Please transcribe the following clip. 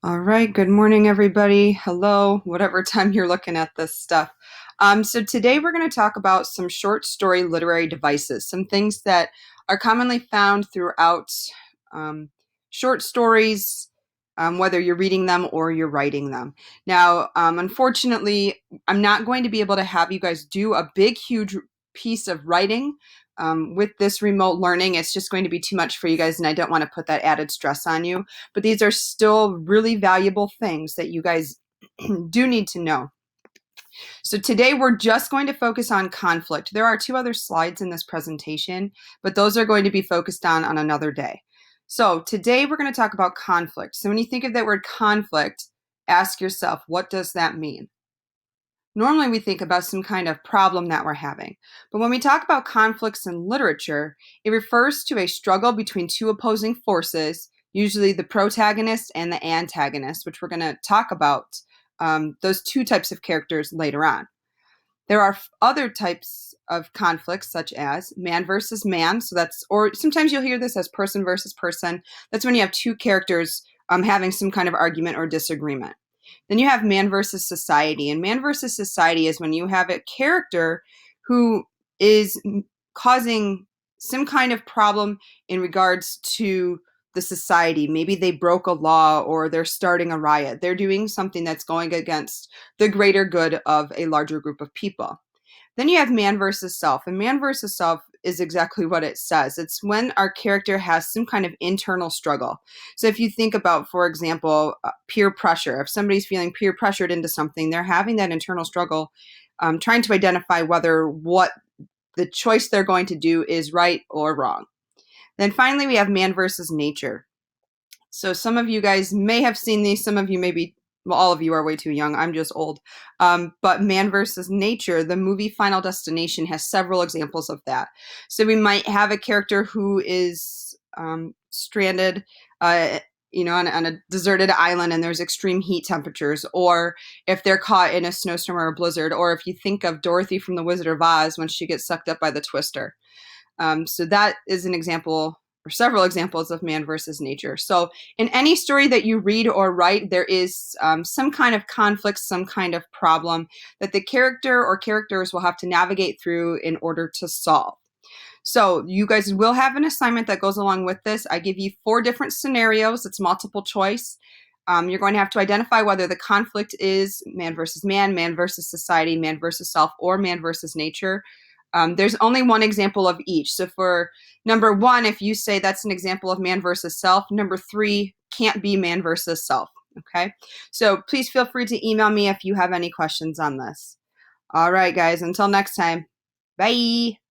All right, good morning, everybody. Hello, whatever time you're looking at this stuff. So today we're going to talk about some short story literary devices, some things that are commonly found throughout short stories, whether you're reading them or you're writing them. Now, unfortunately, I'm not going to be able to have you guys do a big, huge piece of writing. With this remote learning, it's just going to be too much for you guys, and I don't want to put that added stress on you. But these are still really valuable things that you guys do need to know. So today we're just going to focus on conflict. There are two other slides in this presentation, but those are going to be focused on another day. So today we're going to talk about conflict. So when you think of that word conflict, ask yourself, what does that mean? Normally we think about some kind of problem that we're having. But when we talk about conflicts in literature, it refers to a struggle between two opposing forces, usually the protagonist and the antagonist, which we're going to talk about those two types of characters later on. There are other types of conflicts, such as man versus man. So that's, or sometimes you'll hear this as person versus person. That's when you have two characters having some kind of argument or disagreement. Then you have man versus society. And man versus society is when you have a character who is causing some kind of problem in regards to the society. Maybe they broke a law or they're starting a riot. They're doing something that's going against the greater good of a larger group of people. Then you have man versus self. And man versus self is exactly what it says. It's when our character has some kind of internal struggle. So if you think about, for example, peer pressure, if somebody's feeling peer pressured into something, they're having that internal struggle, trying to identify whether what the choice they're going to do is right or wrong. Then finally, we have man versus nature. So some of you guys may have seen these, some of you maybe, well, all of you are way too young. I'm just old. But Man versus Nature, the movie Final Destination, has several examples of that. So we might have a character who is stranded, on a deserted island, and there's extreme heat temperatures, or if they're caught in a snowstorm or a blizzard, or if you think of Dorothy from The Wizard of Oz when she gets sucked up by the twister. So that is an example, or several examples, of man versus nature. So in any story that you read or write, there is some kind of conflict, some kind of problem that the character or characters will have to navigate through in order to solve. So you guys will have an assignment that goes along with this. I give you 4 different scenarios. It's multiple choice. You're going to have to identify whether the conflict is man versus society, man versus self, or man versus nature. There's only one example of each. So for number 1, if you say that's an example of man versus self, number 3 can't be man versus self. Okay? So please feel free to email me if you have any questions on this. All right, guys, until next time. Bye.